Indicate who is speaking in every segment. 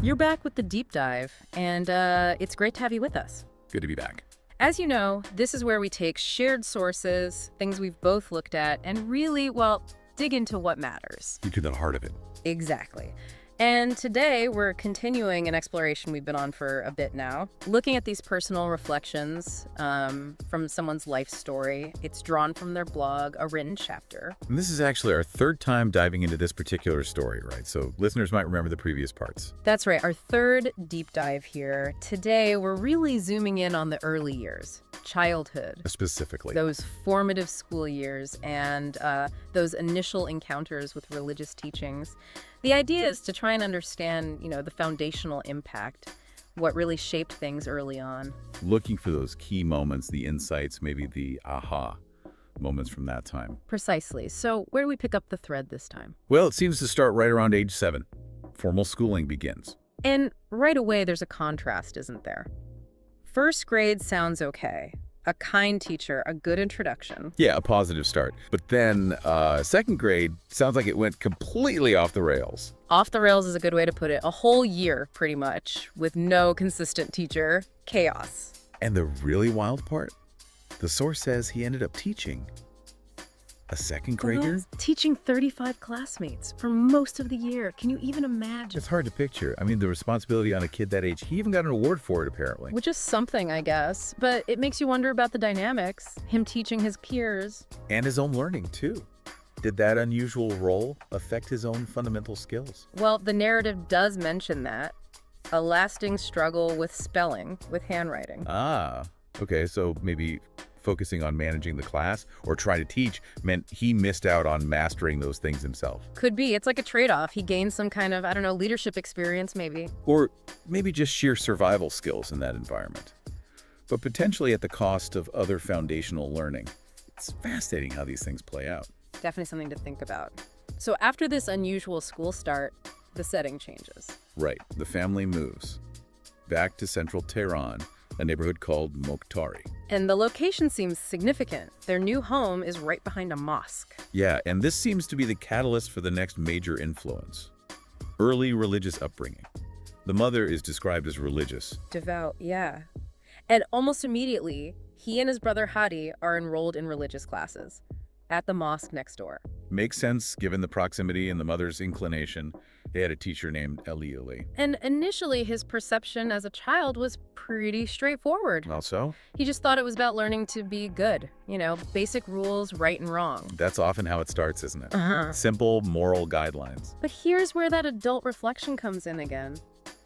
Speaker 1: You're back with the deep dive, and it's great to have you with us.
Speaker 2: Good to be back.
Speaker 1: As you know, this is where we take shared sources, things we've both looked at, and really, well, dig into what matters.
Speaker 2: You to the heart of it.
Speaker 1: Exactly. And today, we're continuing an exploration we've been on for a bit now, looking at these personal reflections from someone's life story. It's drawn from their blog, a written chapter.
Speaker 2: And this is actually our third time diving into this particular story, right? So listeners might remember the previous parts.
Speaker 1: That's right, our third deep dive here. Today, we're really zooming in on the early years, childhood.
Speaker 2: Specifically.
Speaker 1: Those formative school years and those initial encounters with religious teachings. The idea is to try and understand, the foundational impact, what really shaped things early on.
Speaker 2: Looking for those key moments, the insights, maybe the aha moments from that time.
Speaker 1: Precisely. So where do we pick up the thread this time?
Speaker 2: Well, it seems to start right around age 7. Formal schooling begins.
Speaker 1: And right away, there's a contrast, isn't there? First grade sounds okay. A kind teacher, a good introduction.
Speaker 2: Yeah, a positive start. But then second grade sounds like it went completely off the rails.
Speaker 1: Off the rails is a good way to put it. A whole year, pretty much, with no consistent teacher. Chaos.
Speaker 2: And the really wild part? The source says he ended up teaching a second grader?
Speaker 1: Teaching 35 classmates for most of the year. Can you even imagine?
Speaker 2: It's hard to picture. I mean, the responsibility on a kid that age, he even got an award for it, apparently.
Speaker 1: Which is something, I guess. But it makes you wonder about the dynamics, him teaching his peers.
Speaker 2: And his own learning, too. Did that unusual role affect his own fundamental skills?
Speaker 1: Well, the narrative does mention that. A lasting struggle with spelling, with handwriting.
Speaker 2: Ah, okay, so maybe focusing on managing the class or trying to teach meant he missed out on mastering those things himself.
Speaker 1: Could be. It's like a trade-off. He gained some kind of, leadership experience, maybe.
Speaker 2: Or maybe just sheer survival skills in that environment. But potentially at the cost of other foundational learning. It's fascinating how these things play out.
Speaker 1: Definitely something to think about. So after this unusual school start, the setting changes.
Speaker 2: Right. The family moves back to central Tehran, a neighborhood called Mokhtari.
Speaker 1: And the location seems significant. Their new home is right behind a mosque.
Speaker 2: Yeah, and this seems to be the catalyst for the next major influence. Early religious upbringing. The mother is described as religious.
Speaker 1: Devout, yeah. And almost immediately, he and his brother Hadi are enrolled in religious classes at the mosque next door.
Speaker 2: Makes sense given the proximity and the mother's inclination. They had a teacher named Ali.
Speaker 1: And initially, his perception as a child was pretty straightforward.
Speaker 2: Well, so?
Speaker 1: He just thought it was about learning to be good. Basic rules, right and wrong.
Speaker 2: That's often how it starts, isn't it?
Speaker 1: Uh-huh.
Speaker 2: Simple moral guidelines.
Speaker 1: But here's where that adult reflection comes in again,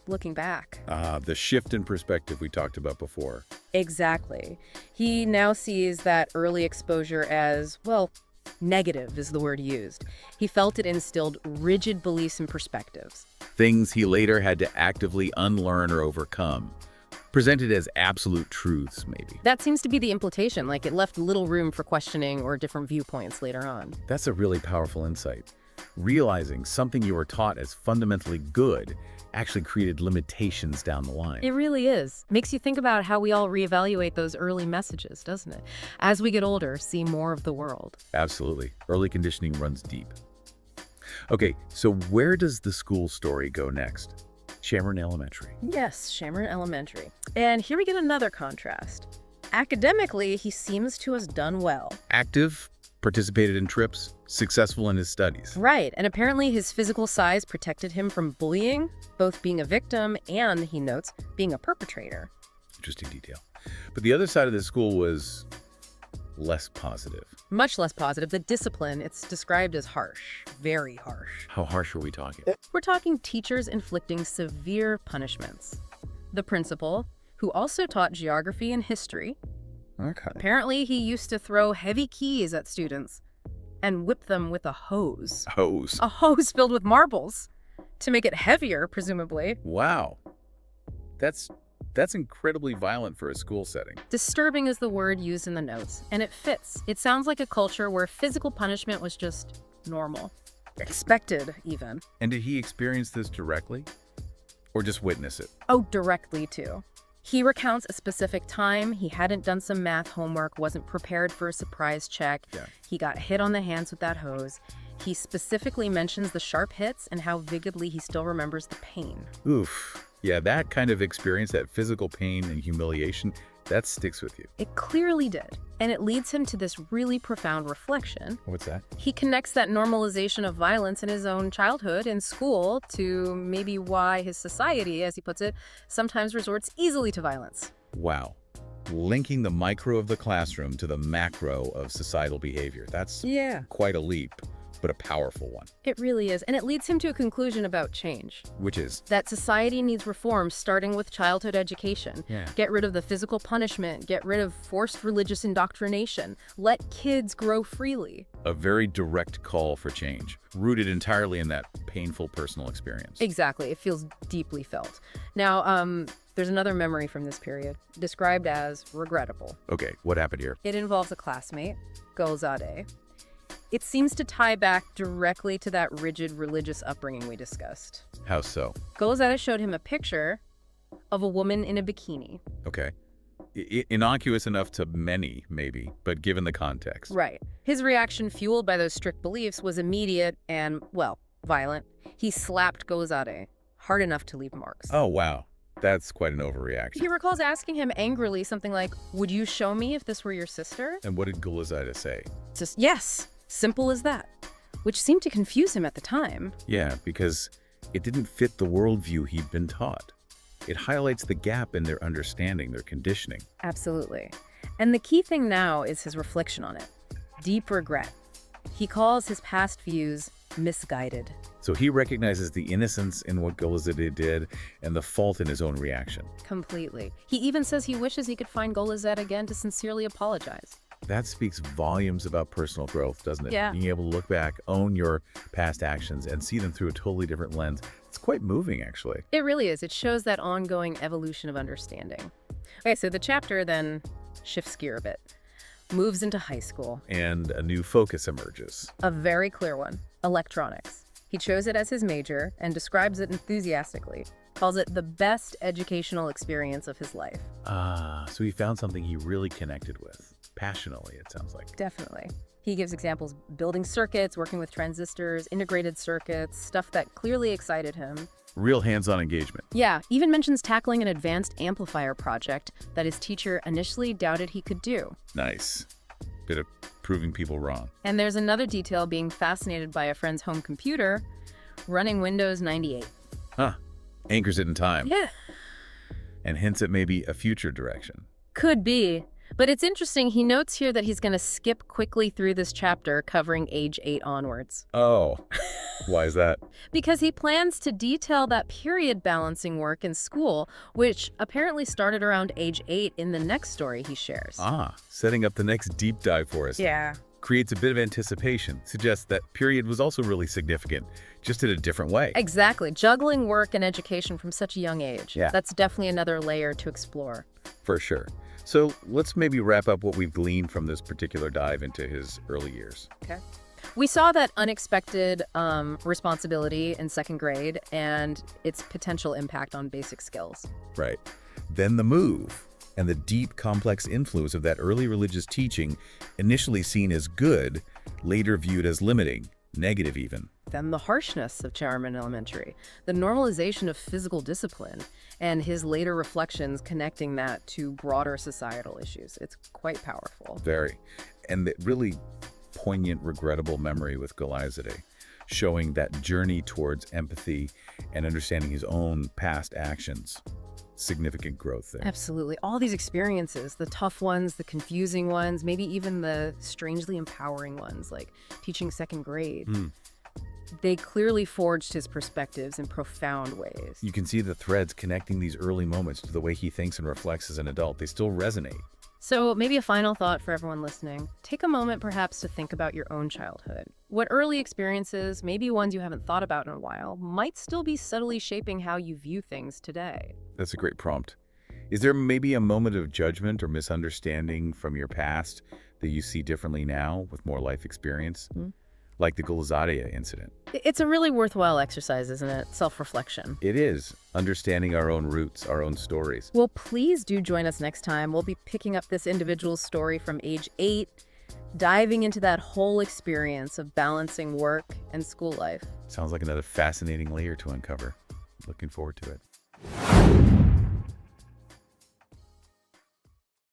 Speaker 1: looking back.
Speaker 2: The shift in perspective we talked about before.
Speaker 1: Exactly. He now sees that early exposure as, negative is the word used. He felt it instilled rigid beliefs and perspectives.
Speaker 2: Things he later had to actively unlearn or overcome. Presented as absolute truths, maybe.
Speaker 1: That seems to be the implication, like it left little room for questioning or different viewpoints later on.
Speaker 2: That's a really powerful insight. Realizing something you were taught as fundamentally good actually created limitations down the line.
Speaker 1: It really is. Makes you think about how we all reevaluate those early messages, doesn't it? As we get older, see more of the world.
Speaker 2: Absolutely. Early conditioning runs deep. Okay, so where does the school story go next? Shamron Elementary.
Speaker 1: Yes, Shamron Elementary. And here we get another contrast. Academically, he seems to have done well.
Speaker 2: Active, participated in trips, successful in his studies.
Speaker 1: Right, and apparently his physical size protected him from bullying, both being a victim and, he notes, being a perpetrator.
Speaker 2: Interesting detail. But the other side of the school was less positive.
Speaker 1: Much less positive. The discipline, it's described as harsh, very harsh.
Speaker 2: How harsh are we talking?
Speaker 1: We're talking teachers inflicting severe punishments. The principal, who also taught geography and history, apparently he used to throw heavy keys at students and whip them with a hose.
Speaker 2: Hose?
Speaker 1: A hose filled with marbles to make it heavier, presumably.
Speaker 2: Wow. That's incredibly violent for a school setting.
Speaker 1: Disturbing is the word used in the notes, and it fits. It sounds like a culture where physical punishment was just normal. Expected, even.
Speaker 2: And did he experience this directly? Or just witness it?
Speaker 1: Oh, directly, too. He recounts a specific time. He hadn't done some math homework, wasn't prepared for a surprise check.
Speaker 2: Yeah.
Speaker 1: He got hit on the hands with that hose. He specifically mentions the sharp hits and how vividly he still remembers the pain.
Speaker 2: Oof. Yeah, that kind of experience, that physical pain and humiliation, that sticks with you.
Speaker 1: It clearly did, and it leads him to this really profound reflection.
Speaker 2: What's that?
Speaker 1: He connects that normalization of violence in his own childhood and school to maybe why his society, as he puts it, sometimes resorts easily to violence.
Speaker 2: Wow. Linking the micro of the classroom to the macro of societal behavior. That's quite a leap, but a powerful one.
Speaker 1: It really is, and it leads him to a conclusion about change.
Speaker 2: Which is?
Speaker 1: That society needs reform starting with childhood education. Get rid of the physical punishment, get rid of forced religious indoctrination, let kids grow freely.
Speaker 2: A very direct call for change, rooted entirely in that painful personal experience.
Speaker 1: Exactly, it feels deeply felt. Now, there's another memory from this period, described as regrettable.
Speaker 2: Okay, what happened here?
Speaker 1: It involves a classmate, Gulzadeh. It seems to tie back directly to that rigid religious upbringing we discussed.
Speaker 2: How so?
Speaker 1: Gulzadeh showed him a picture of a woman in a bikini.
Speaker 2: Okay. Innocuous enough to many, maybe, but given the context.
Speaker 1: Right. His reaction, fueled by those strict beliefs, was immediate and, well, violent. He slapped Gulzadeh hard enough to leave marks.
Speaker 2: Oh, wow. That's quite an overreaction.
Speaker 1: He recalls asking him angrily something like, "Would you show me if this were your sister?"
Speaker 2: And what did Gulzadeh say?
Speaker 1: Just, yes, simple as that, which seemed to confuse him at the time.
Speaker 2: Yeah, because it didn't fit the worldview he'd been taught. It highlights the gap in their understanding, their conditioning.
Speaker 1: Absolutely. And the key thing now is his reflection on it. Deep regret. He calls his past views misguided.
Speaker 2: So he recognizes the innocence in what Gulzadeh did and the fault in his own reaction.
Speaker 1: Completely. He even says he wishes he could find Gulzadeh again to sincerely apologize.
Speaker 2: That speaks volumes about personal growth, doesn't it?
Speaker 1: Yeah.
Speaker 2: Being able to look back, own your past actions, and see them through a totally different lens. It's quite moving, actually.
Speaker 1: It really is. It shows that ongoing evolution of understanding. Okay, so the chapter then shifts gear a bit. Moves into high school.
Speaker 2: And a new focus emerges.
Speaker 1: A very clear one. Electronics. He chose it as his major and describes it enthusiastically. Calls it the best educational experience of his life.
Speaker 2: So he found something he really connected with. Passionately, it sounds like.
Speaker 1: Definitely. He gives examples building circuits, working with transistors, integrated circuits, stuff that clearly excited him.
Speaker 2: Real hands-on engagement.
Speaker 1: Yeah, even mentions tackling an advanced amplifier project that his teacher initially doubted he could do.
Speaker 2: Nice. Bit of proving people wrong.
Speaker 1: And there's another detail, being fascinated by a friend's home computer running Windows 98.
Speaker 2: Huh. Anchors it in time.
Speaker 1: Yeah.
Speaker 2: And hints at maybe a future direction.
Speaker 1: Could be. But it's interesting, he notes here that he's going to skip quickly through this chapter covering age 8 onwards.
Speaker 2: Oh, why is that?
Speaker 1: Because he plans to detail that period balancing work in school, which apparently started around age 8 in the next story he shares.
Speaker 2: Setting up the next deep dive for us.
Speaker 1: Yeah.
Speaker 2: Creates a bit of anticipation, suggests that period was also really significant, just in a different way.
Speaker 1: Exactly. Juggling work and education from such a young age.
Speaker 2: Yeah.
Speaker 1: That's definitely another layer to explore.
Speaker 2: For sure. So let's maybe wrap up what we've gleaned from this particular dive into his early years.
Speaker 1: Okay. We saw that unexpected responsibility in second grade and its potential impact on basic skills.
Speaker 2: Right. Then the move and the deep, complex influence of that early religious teaching, initially seen as good, later viewed as limiting, negative even.
Speaker 1: Then the harshness of Charman Elementary, the normalization of physical discipline, and his later reflections connecting that to broader societal issues. It's quite powerful.
Speaker 2: Very. And the really poignant, regrettable memory with Gulzadeh, showing that journey towards empathy and understanding his own past actions. Significant growth there.
Speaker 1: Absolutely. All these experiences, the tough ones, the confusing ones, maybe even the strangely empowering ones, like teaching second grade. They clearly forged his perspectives in profound ways.
Speaker 2: You can see the threads connecting these early moments to the way he thinks and reflects as an adult. They still resonate.
Speaker 1: So maybe a final thought for everyone listening. Take a moment perhaps to think about your own childhood. What early experiences, maybe ones you haven't thought about in a while, might still be subtly shaping how you view things today.
Speaker 2: That's a great prompt. Is there maybe a moment of judgment or misunderstanding from your past that you see differently now with more life experience? Like the Gulzadeh incident.
Speaker 1: It's a really worthwhile exercise, isn't it? Self-reflection.
Speaker 2: It is. Understanding our own roots, our own stories.
Speaker 1: Well, please do join us next time. We'll be picking up this individual's story from age 8 diving into that whole experience of balancing work and school life.
Speaker 2: Sounds like another fascinating layer to uncover. Looking forward to it.